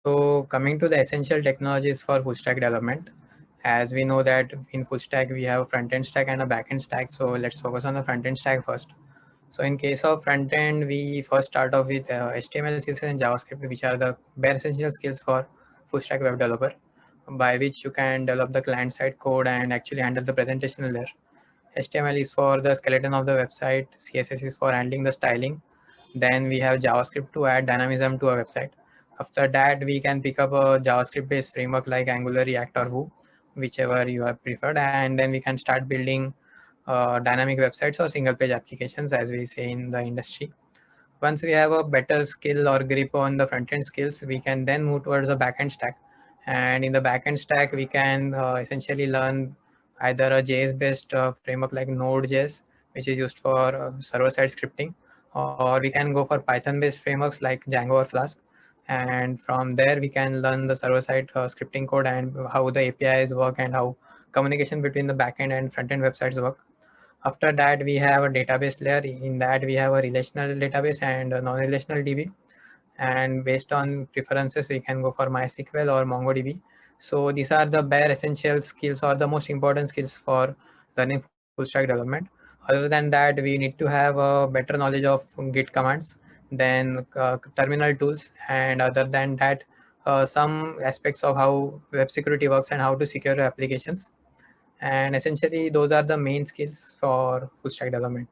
So coming to the essential technologies for full stack development, as we know that in full stack we have a front end stack and a back end stack. So let's focus on the front end stack first. So in case of front end, we first start off with HTML, CSS, and JavaScript, which are the bare essential skills for full stack web developer, by which you can develop the client side code and actually handle the presentational layer. HTML is for the skeleton of the website. CSS is for handling the styling. Then we have JavaScript to add dynamism to a website. After that, we can pick up a JavaScript-based framework like Angular, React, or Vue, whichever you have preferred, and then we can start building dynamic websites or single-page applications, as we say in the industry. Once we have a better skill or grip on the front-end skills, we can then move towards the back-end stack. And in the back-end stack, we can essentially learn either a JS-based framework like Node.js, which is used for server-side scripting, or we can go for Python-based frameworks like Django or Flask. And from there, we can learn the server-side scripting code and how the APIs work and how communication between the backend and front-end websites work. After that, we have a database layer. In that, we have a relational database and a non-relational DB. And based on preferences, we can go for MySQL or MongoDB. So these are the bare essential skills or the most important skills for learning full stack development. Other than that, we need to have a better knowledge of Git commands, then terminal tools, and other than that, some aspects of how web security works and how to secure your applications. And essentially, those are the main skills for full stack development.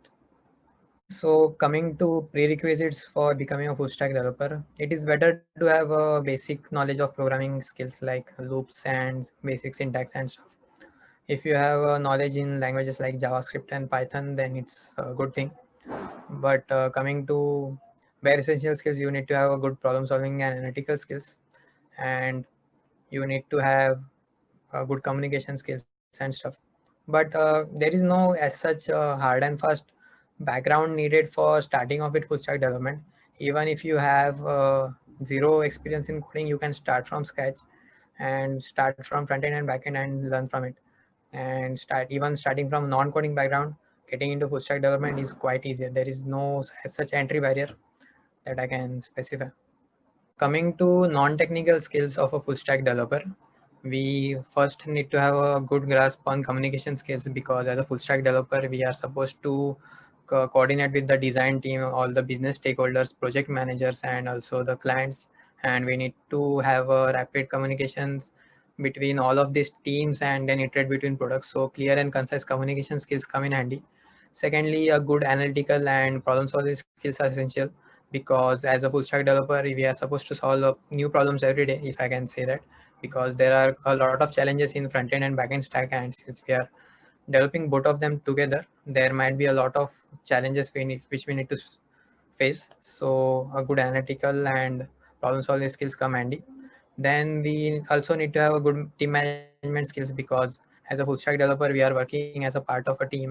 So coming to prerequisites for becoming a full stack developer, it is better to have a basic knowledge of programming skills like loops and basic syntax and stuff. If you have knowledge in languages like JavaScript and Python, then it's a good thing. But coming to bare essential skills, you need to have a good problem solving and analytical skills, and you need to have good communication skills and stuff. But there is no as such hard and fast background needed for starting off with full stack development. Even if you have zero experience in coding, you can start from scratch and start from front end and back end and learn from it. And starting from non-coding background, getting into full stack development is quite easier. There is no such entry barrier that I can specify. Coming to non-technical skills of a full stack developer, we first need to have a good grasp on communication skills, because as a full stack developer, we are supposed to coordinate with the design team, all the business stakeholders, project managers, and also the clients. And we need to have a rapid communications between all of these teams and then iterate between products. So clear and concise communication skills come in handy. Secondly, a good analytical and problem solving skills are essential, because as a full stack developer, we are supposed to solve new problems every day, if I can say that, because there are a lot of challenges in front end and back end stack, and since we are developing both of them together, there might be a lot of challenges which we need to face. So a good analytical and problem solving skills come handy. Then we also need to have a good team management skills, because as a full stack developer, we are working as a part of a team